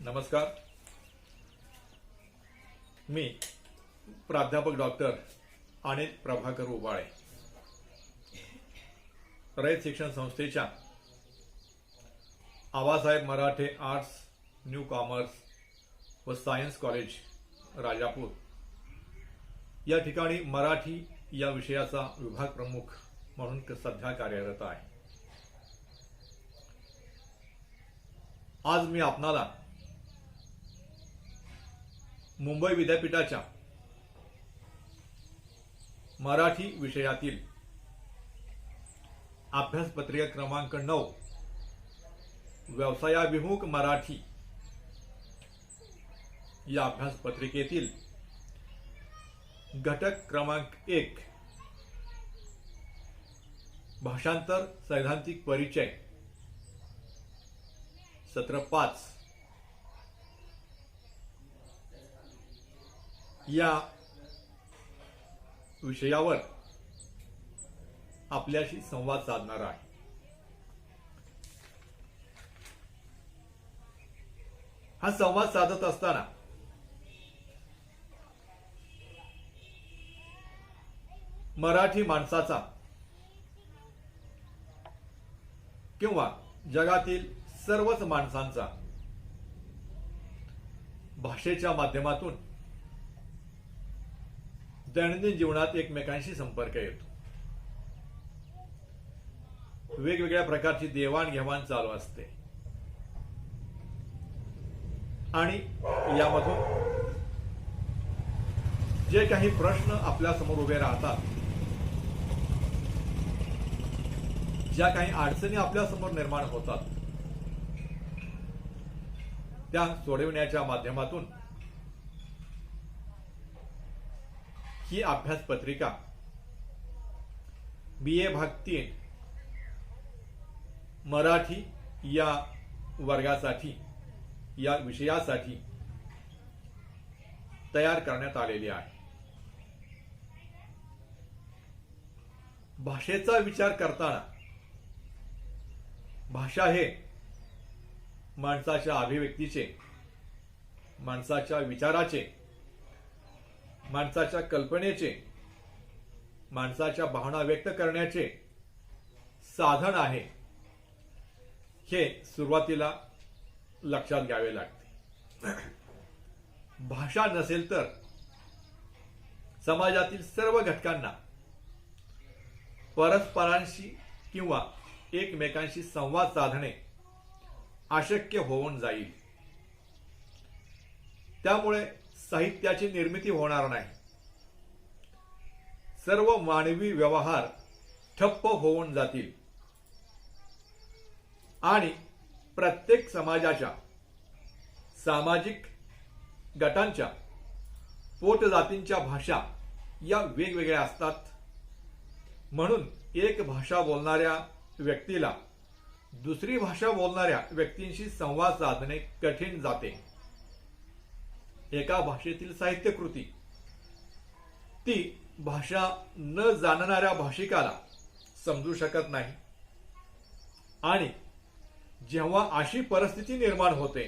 नमस्कार. मी प्राध्यापक डॉक्टर अनिल प्रभाकर उबाळे, रयत शिक्षण संस्थेच्या आबासाहेब मराठे आर्ट्स, न्यू कॉमर्स व सायन्स कॉलेज राजापूर या ठिकाणी मराठी या विषयाचा विभाग प्रमुख म्हणून सध्या कार्यरत आहे. आज मी आपणाला मुंबई विद्यापीठाच्या मराठी विषयातील अभ्यासपत्रिका क्रमांक 9 व्यवसायाभिमुख मराठी या अभ्यासपत्रिकेतील घटक क्रमांक 1 भाषांतर सैद्धांतिक परिचय सत्र 5 या विषयावर आपल्याशी संवाद साधणार आहे. हा संवाद साधत असताना मराठी माणसाचा किंवा जगातील सर्वच माणसांचा भाषेच्या माध्यमातून दैनंदिन जीवनात एकमेकांशी संपर्क येतो. वेगवेगळ्या प्रकारची देवाणघेवाण चालू असते आणि यामधून जे काही प्रश्न आपल्या समोर उभे राहतात, ज्या काही अडचणी आपल्या समोर निर्माण होतात, त्या सोडविण्याच्या माध्यमातून ही अभ्यासपत्रिका BA भाग 3 मराठी या वर्गासाठी या विषयासाठी तयार करण्यात आलेली आहे. भाषेचा विचार करताना भाषा हे माणसाच्या अभिव्यक्तीचे, माणसाच्या विचाराचे, माणसाच्या कल्पनेचे, माणसाच्या भावना व्यक्त करण्याचे साधन आहे, हे सुरुवातीला लक्षात घ्यावे लागते. भाषा नसेल तर समाजातील सर्व घटकांना परस्परांशी किंवा एकमेकांशी संवाद साधणे अशक्य होऊन जाईल. त्यामुळे साहित्याची निर्मिती होणार नाही. सर्व मानवी व्यवहार ठप्प होऊन जातील आणि प्रत्येक समाजाच्या, सामाजिक गटांच्या, पोटजातींच्या भाषा या वेगवेगळ्या असतात. म्हणून एक भाषा बोलणाऱ्या व्यक्तीला दुसरी भाषा बोलणाऱ्या व्यक्तींशी संवाद साधणे कठीण जाते. एका भाषेतील साहित्यकृती ती भाषा न जाणणाऱ्या भाषिकाला समजू शकत नाही आणि जेव्हा अशी परिस्थिती निर्माण होते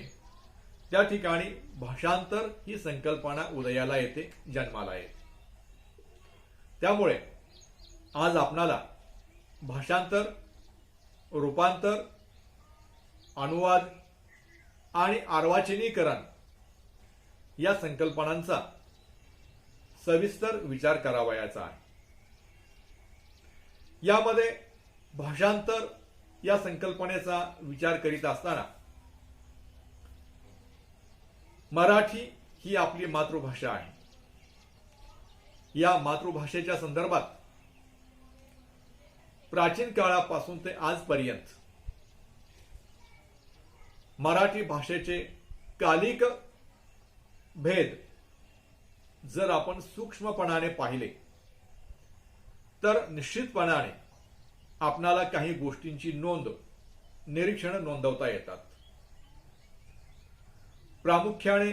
त्या ठिकाणी भाषांतर ही संकल्पना उदयाला येते, जन्माला येते. त्यामुळे आज आपणाला भाषांतर, रूपांतर, अनुवाद आणि अर्वाचीनीकरण या संकल्पनांचा सविस्तर विचार करावयाचा आहे. यामध्ये भाषांतर या संकल्पनेचा विचार करीत असताना मराठी ही आपली मातृभाषा आहे. या मातृभाषेच्या संदर्भात प्राचीन काळापासून ते आजपर्यंत मराठी भाषेचे कालिक भेद जर आपण सूक्ष्मपणाने पाहिले तर निश्चितपणाने आपणाला काही गोष्टींची निरीक्षण नोंदवता येतात. प्रामुख्याने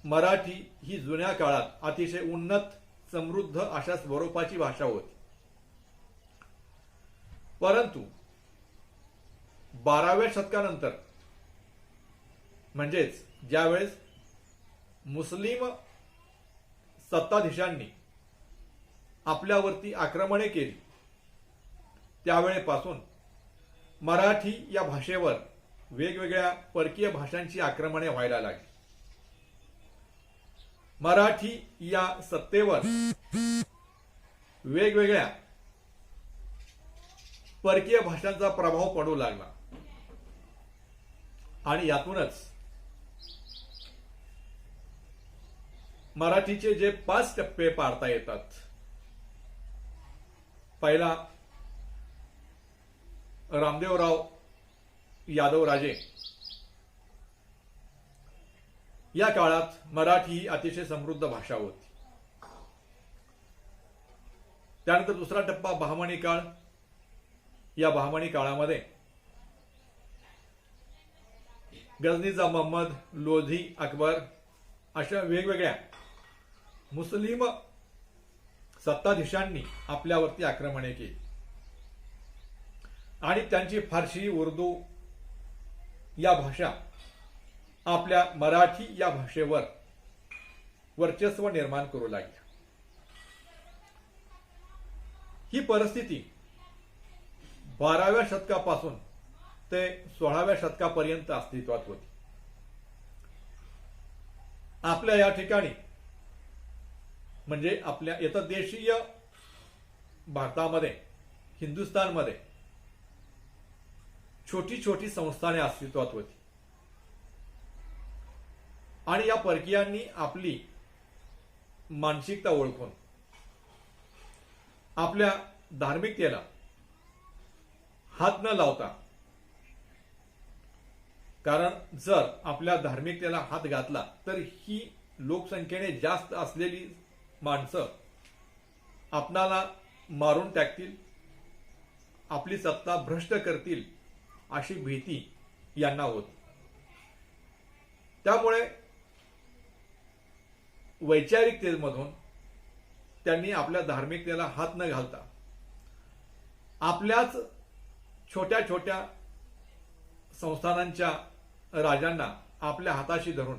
मराठी ही जुन्या काळात अतिशय उन्नत, समृद्ध अशा स्वरूपाची भाषा होती. परंतु 12व्या शतकानंतर म्हणजेच ज्यावेळेस मुस्लिम सत्ताधीशांनी आपल्यावरती आक्रमणे केली त्यावेळेपासून मराठी या भाषेवर वेगवेगळ्या परकीय भाषांची आक्रमणे व्हायला लागली. मराठी या सत्तेवर वेगवेगळ्या परकीय भाषांचा प्रभाव पडू लागला आणि यातूनच मराठीचे जे 5 टप्पे पाडता येतात. पहिला रामदेवराव यादवराजे या काळात मराठी ही अतिशय समृद्ध भाषा होती. त्यानंतर दुसरा टप्पा बहामनी काळ. या बहामनी काळामध्ये गजनीचा मोहम्मद, लोधी अकबर अशा वेगवेगळ्या मुस्लिम सत्ताधीशांनी आपल्यावरती आक्रमणे केली आणि त्यांची फारसी, उर्दू या भाषा आपल्या मराठी या भाषेवर वर्चस्व निर्माण करू लागल्या. ही परिस्थिती 12व्या शतकापासून ते 16व्या शतकापर्यंत अस्तित्वात होती. आपल्या या ठिकाणी म्हणजे आपल्या एतद्देशीय भारतामध्ये, हिंदुस्थानमध्ये छोटी छोटी संस्थाने अस्तित्वात होती आणि या परकीयांनी आपली मानसिकता ओळखून आपल्या धार्मिकतेला हात न लावता, कारण जर आपल्या धार्मिकतेला हात घातला तर ही लोकसंख्येने जास्त असलेली माणसं आपणाला मारून टाकतील, आपली सत्ता भ्रष्ट करतील अशी भीती यांना होती. त्यामुळे वैचारिकतेमधून त्यांनी आपल्या धार्मिकतेला हात न घालता आपल्याच छोट्या छोट्या संस्थानांच्या राजांना आपल्या हाताशी धरून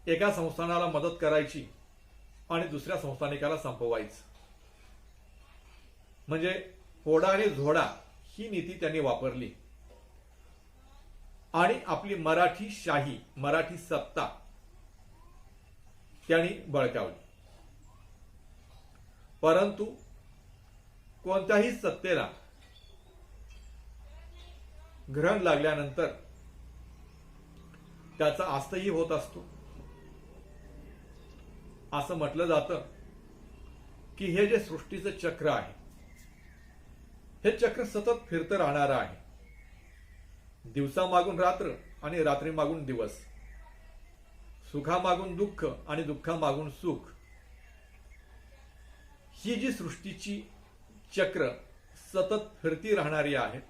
एका संस्थानाला मदत करायची आणि दुसऱ्या संस्थानिकाला संपवायचं, म्हणजे फोडा आणि झोडा ही नीती त्यांनी वापरली आणि आपली मराठी शाही, मराठी सत्ता त्यांनी बळकावली. परंतु कोणत्याही सत्तेला ग्रहण लागल्यानंतर त्याचा अस्तही होत असतो. असं म्हटलं जातं की हे जे सृष्टीचं चक्र आहे हे चक्र सतत फिरतं राहणारं आहे. दिवसामागून रात्र आणि रात्रीमागून दिवस, सुखामागून दुःख आणि दुःखामागून सुख, ही जी सृष्टीची चक्र सतत फिरती राहणारी आहे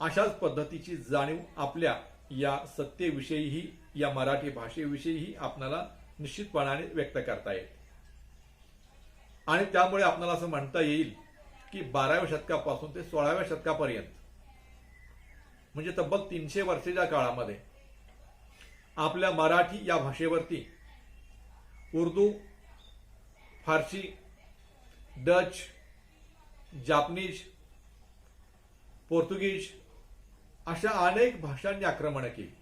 अशाच पद्धतीची जाणीव आपल्या या सत्तेविषयीही, या मराठी भाषेविषयीही आपल्याला निश्चितपणाने व्यक्त करता येईल. आणि त्यामुळे आपल्याला असं म्हणता येईल की 12व्या शतकापासून ते 16व्या शतकापर्यंत म्हणजे तब्बल 300 वर्षाच्या काळामध्ये आपल्या मराठी या भाषेवरती उर्दू, फारसी, डच, जापनीज, पोर्तुगीज अशा अनेक भाषांनी आक्रमण केली.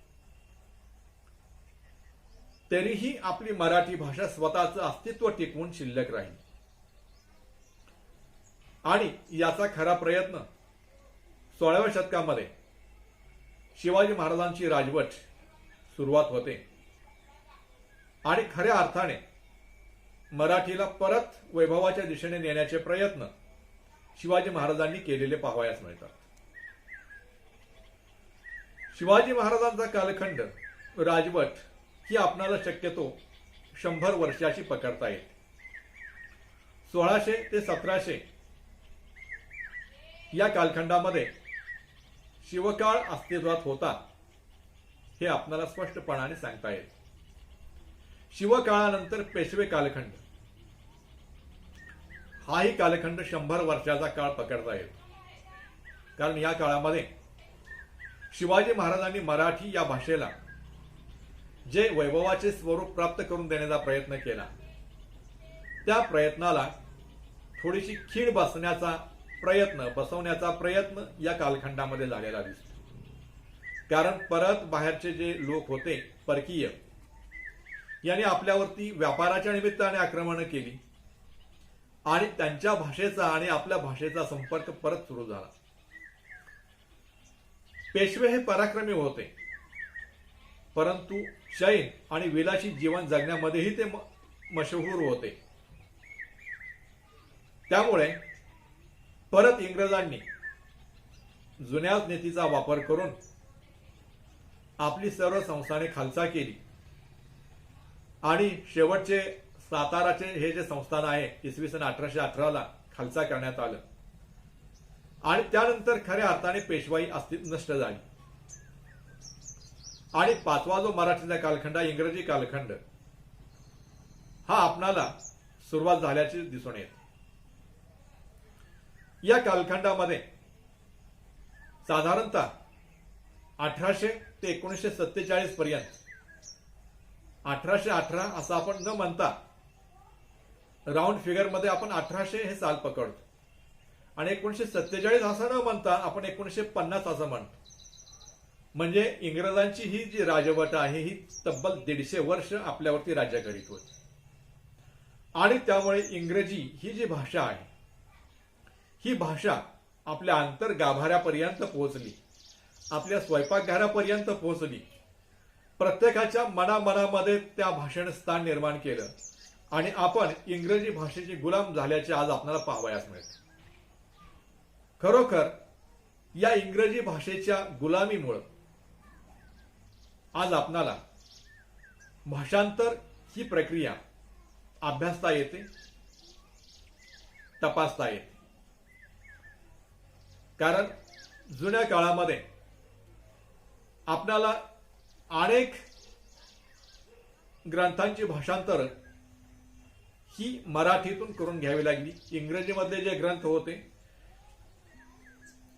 तरीही आपली मराठी भाषा स्वतःचं अस्तित्व टिकवून शिल्लक राहील आणि याचा खरा प्रयत्न 16व्या शतकामध्ये शिवाजी महाराजांची राजवट सुरुवात होते आणि खऱ्या अर्थाने मराठीला परत वैभवाच्या दिशेने नेण्याचे प्रयत्न शिवाजी महाराजांनी केलेले पाहावयास मिळतात. शिवाजी महाराजांचा कालखंड, राजवट ही आपणाला शक्यतो 100 वर्षाची पकडता येते. 1600 ते 1700 या कालखंडामध्ये शिवकाळ अस्तित्वात होता हे आपल्याला स्पष्टपणाने सांगता येईल. शिवकाळानंतर पेशवे कालखंड, हाही कालखंड 100 वर्षाचा काळ पकडता येतो. कारण या काळामध्ये शिवाजी महाराजांनी मराठी या भाषेला जे वैभवाचे स्वरूप प्राप्त करून देण्याचा प्रयत्न केला, त्या प्रयत्नाला थोडीशी खीळ बसवण्याचा प्रयत्न या कालखंडामध्ये झालेला दिसतो. कारण परत बाहेरचे जे लोक होते परकीय, यांनी आपल्यावरती व्यापाराच्या निमित्ताने आक्रमण केली आणि त्यांच्या भाषेचा आणि आपल्या भाषेचा संपर्क परत सुरू झाला. पेशवे हे पराक्रमी होते, परंतु शयन आणि विलासी जीवन जगण्यामध्येही ते मशहूर होते. त्यामुळे परत इंग्रजांनी जुन्याच नीतीचा वापर करून आपली सर्व संस्थाने खालसा केली आणि शेवटचे साताराचे हे जे संस्थान आहे इसवी सन 1818 खालसा करण्यात आलं आणि त्यानंतर खऱ्या अर्थाने पेशवाई अस्तित्व नष्ट झाली आणि पाचवा जो मराठीचा कालखंड इंग्रजी कालखंड हा आपणाला सुरुवात झाल्याचे दिसून येते. या कालखंडामध्ये साधारणतः 1800 ते 1947 पर्यंत 1818 असं आपण न म्हणता राऊंड फिगर मध्ये आपण 1800 हे साल पकडतो आणि 1947 असं न म्हणता आपण 1950 असं म्हणतो. म्हणजे इंग्रजांची ही जी राजवट आहे ही तब्बल 150 वर्ष आपल्यावरती राज्य करीत होती आणि त्यामुळे इंग्रजी ही जी भाषा आहे ही भाषा आपल्या अंतर गाभाऱ्यापर्यंत पोहोचली, आपल्या स्वयंपाकघरापर्यंत पोहोचली. प्रत्येकाच्या मनामध्ये त्या भाषेने स्थान निर्माण केलं आणि आपण इंग्रजी भाषेचे गुलाम झाल्याचे आज आपल्याला पाहावयास मिळते. खरोखर या इंग्रजी भाषेच्या गुलामीमुळे आज आपणाला भाषांतर ही प्रक्रिया अभ्यासता येते, तपासता येते. कारण जुन्या काळामध्ये आपल्याला अनेक ग्रंथांची भाषांतर ही मराठीतून करून घ्यावी लागली. इंग्रजीमधले जे ग्रंथ होते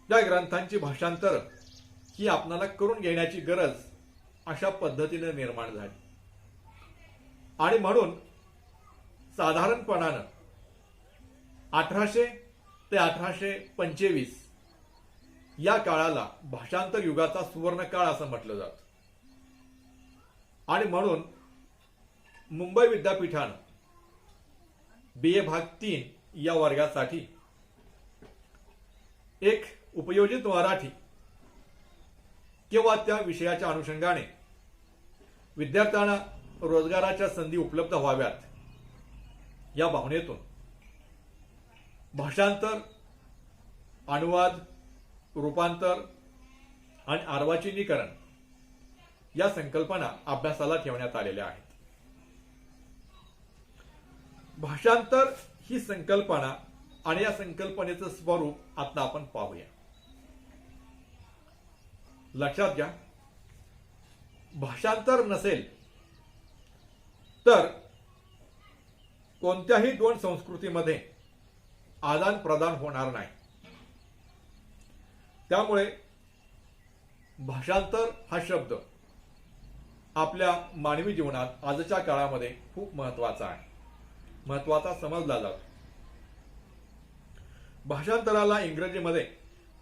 त्या ग्रंथांची भाषांतर ही आपल्याला करून घेण्याची गरज अशा पद्धतीने निर्माण झाली आणि म्हणून साधारणपणानं 1800 ते 1825 या काळाला भाषांतर युगाचा सुवर्ण काळ असं म्हटलं जातं आणि म्हणून मुंबई विद्यापीठानं BA भाग 3 या वर्गासाठी एक उपयोजित मराठी किंवा त्या विषयाच्या अनुषंगाने विद्यार्थ्यांना रोजगाराच्या संधी उपलब्ध व्हाव्यात या भावनेतून भाषांतर, अनुवाद, रूपांतर आणि अर्वाचीनीकरण या संकल्पना अभ्यासाला ठेवण्यात आलेल्या आहेत. भाषांतर ही संकल्पना आणि या संकल्पनेचं स्वरूप आता आपण पाहूया. लक्षात घ्या, भाषांतर नसेल तर कोणत्याही दोन संस्कृतीमध्ये आदान प्रदान होणार नाही. त्यामुळे भाषांतर हा शब्द आपल्या मानवी जीवनात आजच्या काळामध्ये खूप महत्वाचा आहे, महत्वाचा समजला जातो. भाषांतराला इंग्रजीमध्ये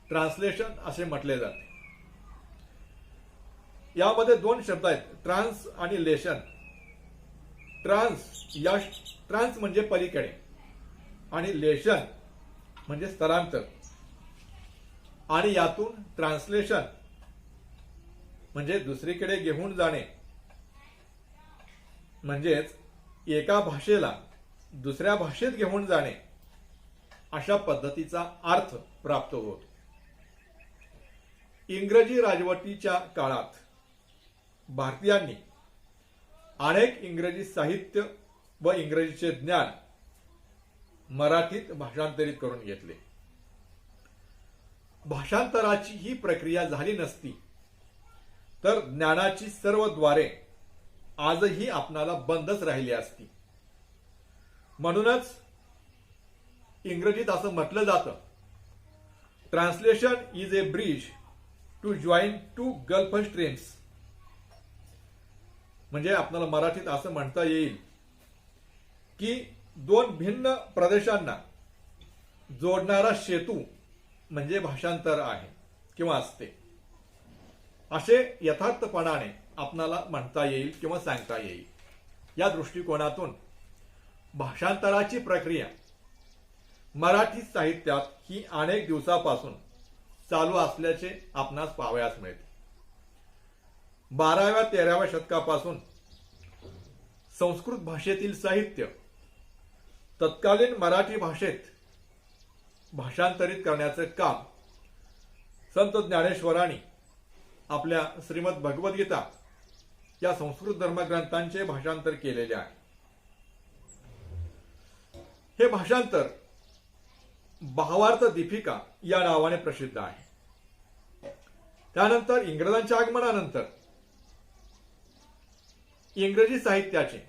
ट्रान्सलेशन असे म्हटले जाते. यामध्ये दोन शब्द आहेत, ट्रान्स आणि लेशन. ट्रान्स म्हणजे पलीकडे आणि लेशन म्हणजे स्थलांतर आणि यातून ट्रान्सलेशन म्हणजे दुसरीकडे घेऊन जाणे, म्हणजेच एका भाषेला दुसऱ्या भाषेत घेऊन जाणे अशा पद्धतीचा अर्थ प्राप्त होतो. इंग्रजी राजवटीच्या काळात भारतीयांनी अनेक इंग्रजी साहित्य व इंग्रजीचे ज्ञान मराठीत भाषांतरित करून घेतले. भाषांतराची ही प्रक्रिया झाली नसती तर ज्ञानाची सर्व द्वारे आजही आपणाला बंदच राहिली असती. म्हणूनच इंग्रजीत असं म्हटलं जातं, translation is a bridge to join two gulf streams, म्हणजे आपल्याला मराठीत असं म्हणता येईल की दोन भिन्न प्रदेशांना जोडणारा सेतू म्हणजे भाषांतर आहे किंवा असते, असे यथार्थपणाने आपणाला म्हणता येईल किंवा सांगता येईल. या दृष्टिकोनातून भाषांतराची प्रक्रिया मराठी साहित्यात ही अनेक दिवसापासून चालू असल्याचे आपणास पाहावयास मिळते. 12व्या-13व्या शतकापासून संस्कृत भाषेतील साहित्य तत्कालीन मराठी भाषेत भाषांतरित करण्याचे काम संत ज्ञानेश्वरांनी आपल्या श्रीमद भगवद्गीता या संस्कृत धर्मग्रंथांचे भाषांतर केलेले आहे. हे भाषांतर भावार्थ दीपिका या नावाने प्रसिद्ध आहे. त्यानंतर इंग्रजांच्या आगमनानंतर इंग्रजी साहित्याचे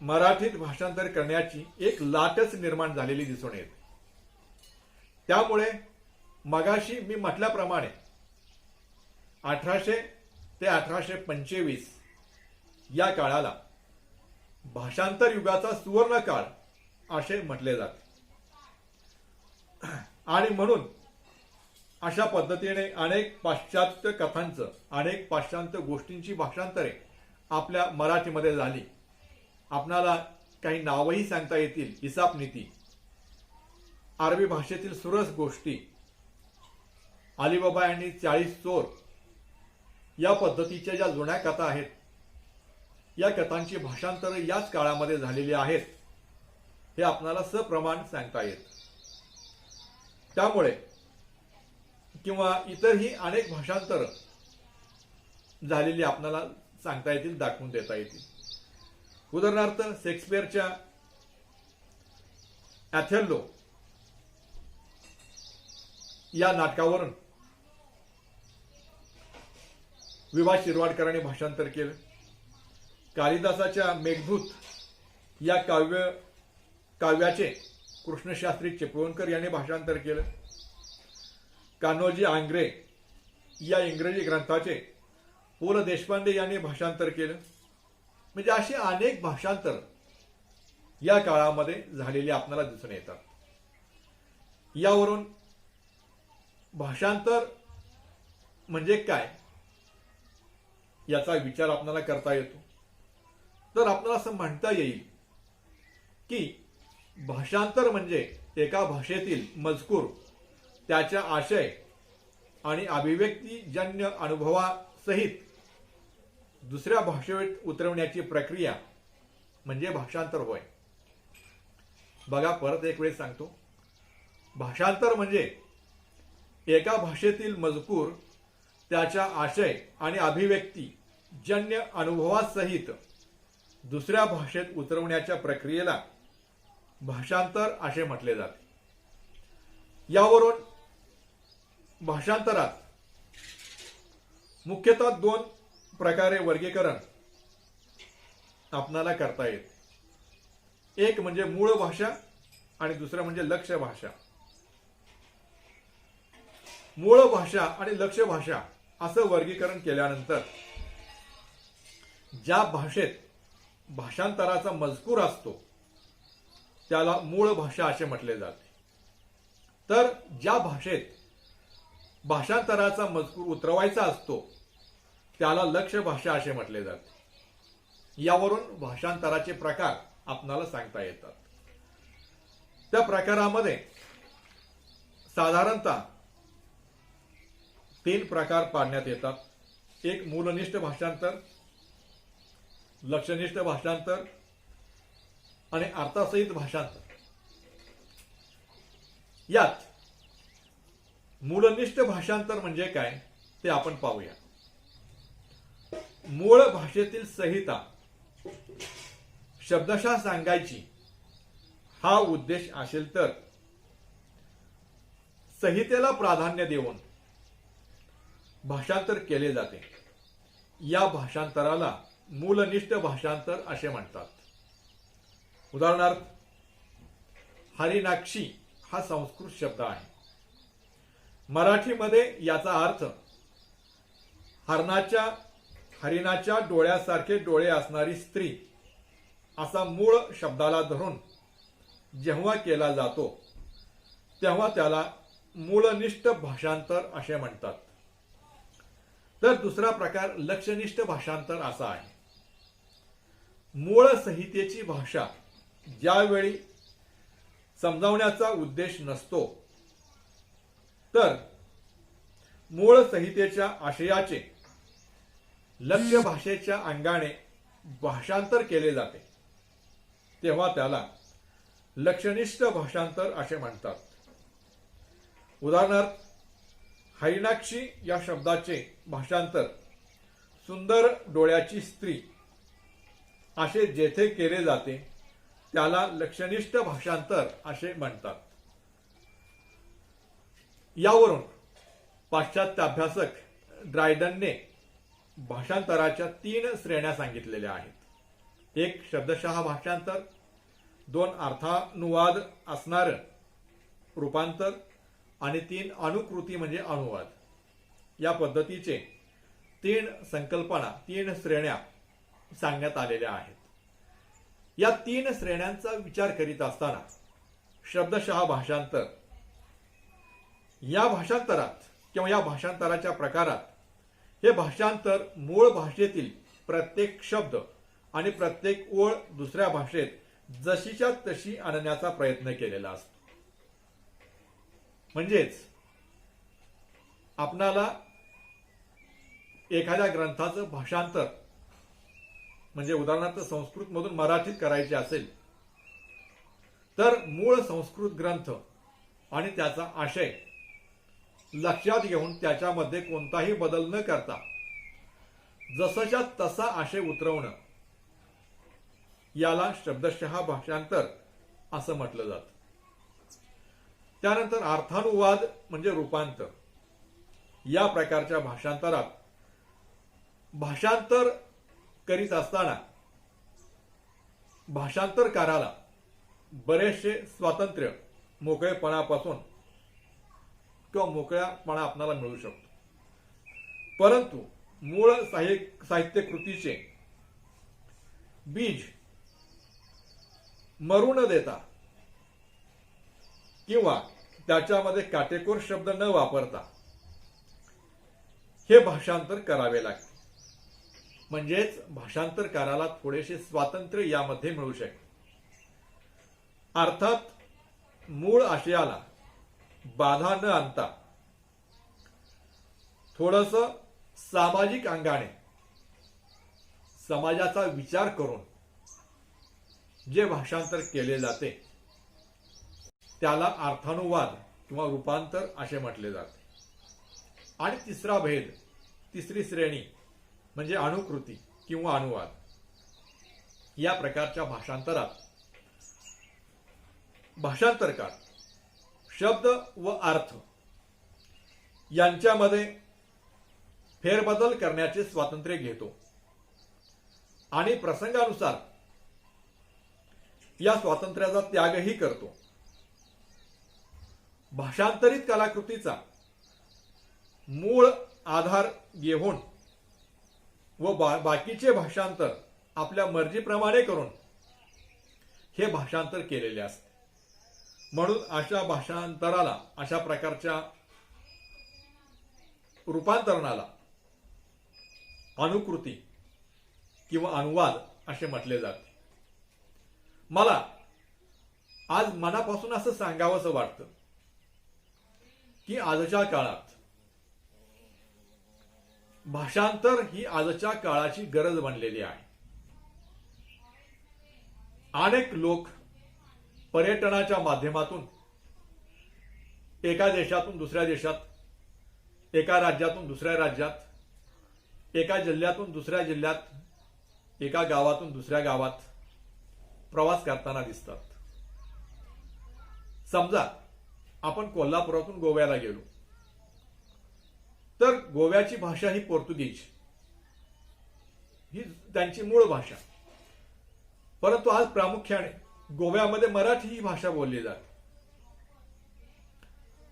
मराठीत भाषांतर करण्याची एक लाटच निर्माण झालेली दिसून येते. त्यामुळे मगाशी मी म्हटल्याप्रमाणे 1800 ते 1825 या काळाला भाषांतर युगाचा सुवर्ण काळ असे म्हटले जाते. आणि म्हणून अशा पद्धतीने अनेक पाश्चात्य कथांचं, अनेक पाश्चात्य गोष्टींची भाषांतरे आपल्या मराठीमध्ये झाली. आपणाला काही नावही सांगता येतील. इसाप नीती, अरबी भाषेतील सुरस गोष्टी, अलीबाबा यांनी 40 चोर, या पद्धतीच्या ज्या जुन्या कथा आहेत, या कथांची भाषांतर याच काळामध्ये झालेली आहेत हे आपणाला सप्रमाण सांगता येतं. त्यामुळे किंवा इतरही अनेक भाषांतर झालेली आपल्याला सांगता येतील, दाखवून देता येतील. उदाहरणार्थ शेक्सपियरच्या ऑथेल्लो या नाटकावरून विभा शिरवाडकरांनी भाषांतर केलं. कालिदासाच्या मेघदूत या काव्याचे कृष्णशास्त्री चिपळूणकर यांनी भाषांतर केलं. कान्होजी आंग्रे या इंग्रजी ग्रंथाचे पु ल देशपांडे यांनी भाषांतर केलं. म्हणजे अशी अनेक भाषांतर या काळामध्ये झालेली आपल्याला दिसून येतात. यावरून भाषांतर म्हणजे काय याचा विचार आपल्याला करता येतो. तर आपल्याला असं म्हणता येईल की भाषांतर म्हणजे एका भाषेतील मजकूर, त्याच्या आशय आणि अभिव्यक्तीजन्य अनुभवासहित दुसऱ्या भाषेत उतरवण्याची प्रक्रिया म्हणजे भाषांतर होय. बघा, परत एक वेळ सांगतो. भाषांतर म्हणजे एका भाषेतील मजकूर, त्याच्या आशय आणि अभिव्यक्तीजन्य अनुभवासहित दुसऱ्या भाषेत उतरवण्याच्या प्रक्रियेला भाषांतर असे म्हटले जाते. यावरून भाषांतरात मुख्यतः 2 प्रकारे वर्गीकरण आपणाला करता येते. एक म्हणजे मूळ भाषा आणि दुसरं म्हणजे लक्ष्य भाषा. मूळ भाषा आणि लक्ष्य भाषा असं वर्गीकरण केल्यानंतर ज्या भाषेत भाषांतराचा मजकूर असतो त्याला मूळ भाषा असे म्हटले जाते. तर ज्या भाषेत भाषांतराचा मजकूर उतरवायचा असतो त्याला लक्ष्य भाषा असे म्हटले जाते. यावरून भाषांतराचे प्रकार आपणाला सांगता येतात. त्या प्रकारामध्ये साधारणतः 3 प्रकार पाडण्यात येतात. एक मूलनिष्ठ भाषांतर, लक्ष्यनिष्ठ भाषांतर आणि अर्थासहित भाषांतर. यात मूलनिष्ठ भाषांतर म्हणजे काय ते आपण पाहूया. मूळ भाषेतील संहिता शब्दशः सांगायची हा उद्देश असेल तर संहितेला प्राधान्य देऊन भाषांतर केले जाते. या भाषांतराला मूलनिष्ठ भाषांतर असे म्हणतात. उदाहरणार्थ, हरिनाक्षी हा संस्कृत शब्द आहे. मराठीमध्ये याचा अर्थ हरिणाच्या डोळ्यासारखे डोळे असणारी स्त्री असा मूळ शब्दाला धरून जेव्हा केला जातो तेव्हा त्याला मूळनिष्ठ भाषांतर असे म्हणतात. तर दुसरा प्रकार लक्षनिष्ठ भाषांतर असा आहे. मूळ संहितेची भाषा ज्यावेळी समजावण्याचा उद्देश नसतो तर मूळ संहितेच्या आशयाचे लक्ष्य भाषेच्या अंगाने भाषांतर केले जाते तेव्हा त्याला लक्षनिष्ठ भाषांतर असे म्हणतात. उदाहरणार्थ हरिणाक्षी या शब्दाचे भाषांतर सुंदर डोळ्याची स्त्री असे जेथे केले जाते त्याला लक्षनिष्ठ भाषांतर असे म्हणतात. यावरून पाश्चात्य अभ्यासक ड्रायडनने भाषांतराच्या 3 श्रेण्या सांगितलेल्या आहेत. एक शब्दशः भाषांतर, 2 अर्थानुवाद असणारं रूपांतर आणि 3 अनुकृती म्हणजे अनुवाद. या पद्धतीचे 3 संकल्पना 3 श्रेण्या सांगण्यात आलेल्या आहेत. या 3 श्रेण्यांचा विचार करीत असताना शब्दशः भाषांतर या भाषांतरात किंवा या भाषांतराच्या प्रकारात हे भाषांतर मूळ भाषेतील प्रत्येक शब्द आणि प्रत्येक ओळ दुसऱ्या भाषेत जशीच्या तशी आणण्याचा प्रयत्न केलेला असतो. म्हणजेच आपणाला एखाद्या ग्रंथाचं भाषांतर म्हणजे उदाहरणार्थ संस्कृत मधून मराठीत करायचे असेल तर मूळ संस्कृत ग्रंथ आणि त्याचा आशय लक्षात घेऊन त्याच्यामध्ये कोणताही बदल न करता जसाच्या तसा आशय उतरवणं याला शब्दशः भाषांतर असं म्हटलं जातं. त्यानंतर अर्थानुवाद म्हणजे रूपांतर. या प्रकारच्या भाषांतरात भाषांतर करीत असताना भाषांतरकाराला बरेचसे स्वातंत्र्य मोकळेपणापासून किंवा मोकळेपणा आपल्याला मिळू शकतो. परंतु मूळ साहित्य कृतीचे बीज मरू न देता किंवा त्याच्यामध्ये काटेकोर शब्द न वापरता हे भाषांतर करावे लागते. म्हणजेच भाषांतरकाराला थोडेसे स्वातंत्र्य यामध्ये मिळू शकते. अर्थात मूळ आशयाला बाधा न आणता थोडस सामाजिक अंगाने समाजाचा विचार करून जे भाषांतर केले जाते त्याला अर्थानुवाद किंवा रूपांतर असे म्हटले जाते. आणि तिसरा भेद, तिसरी श्रेणी म्हणजे अनुकृती किंवा अनुवाद. या प्रकारच्या भाषांतरात भाषांतरकार शब्द व अर्थ यांच्यामध्ये फेरबदल करण्याचे स्वातंत्र्य घेतो आणि प्रसंगानुसार या स्वातंत्र्याचा त्यागही करतो. भाषांतरित कलाकृतीचा मूळ आधार घेऊन व बाकीचे भाषांतर आपल्या मर्जीप्रमाणे करून हे भाषांतर केलेले असते. म्हणून अशा भाषांतराला, अशा प्रकारच्या रूपांतरणाला अनुकृती किंवा अनुवाद असे म्हटले जाते. मला आज मनापासून असं सांगावंसं वाटतं की आजच्या काळात भाषांतर ही आजच्या काळाची गरज बनलेली आहे. अनेक लोक पर्यटनाच्या माध्यमातून एका देशातून दुसऱ्या देशात, एका राज्यातून दुसऱ्या राज्यात, एका जिल्ह्यातून दुसऱ्या जिल्ह्यात, एका गावातून दुसऱ्या गावात प्रवास करताना दिसतात. समजा आपण कोल्हापुरातून गोव्याला गेलो तर गोव्याची भाषा ही पोर्तुगीज, ही त्यांची मूळ भाषा. परंतु आज प्रामुख्याने गोव्यामध्ये मराठी ही भाषा बोलली जाते.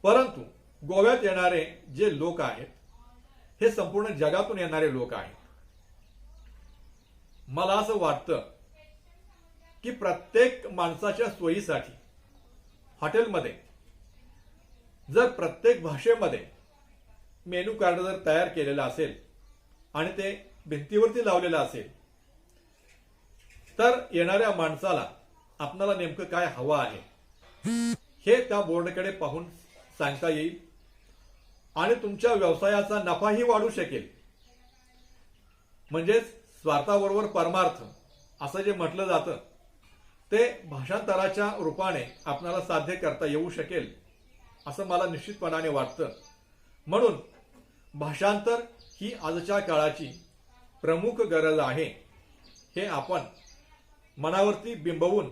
परंतु गोव्यात येणारे जे लोक आहेत हे संपूर्ण जगातून येणारे लोक आहेत. मला असं वाटतं की प्रत्येक माणसाच्या सोयीसाठी हॉटेलमध्ये जर प्रत्येक भाषेमध्ये मेनू कार्ड जर तयार केलेलं असेल आणि ते भिंतीवरती लावलेलं असेल तर येणाऱ्या माणसाला आपल्याला नेमकं काय हवं आहे हे त्या बोर्डकडे पाहून सांगता येईल आणि तुमच्या व्यवसायाचा नफाही वाढू शकेल. म्हणजेच स्वार्थाबरोबर परमार्थ असं जे म्हटलं जातं ते भाषांतराच्या रूपाने आपल्याला साध्य करता येऊ शकेल असं मला निश्चितपणाने वाटतं. म्हणून भाषांतर ही आजच्या काळाची प्रमुख गरज आहे हे आपण मनावरती बिंबवून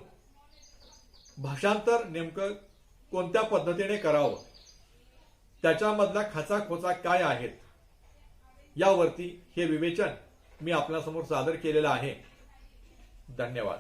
भाषांतर नेमकं कोणत्या पद्धतीने करावं, त्याच्यामधला खाचाखोचा काय आहेत यावरती हे विवेचन मी आपल्यासमोर सादर केलेलं आहे. धन्यवाद.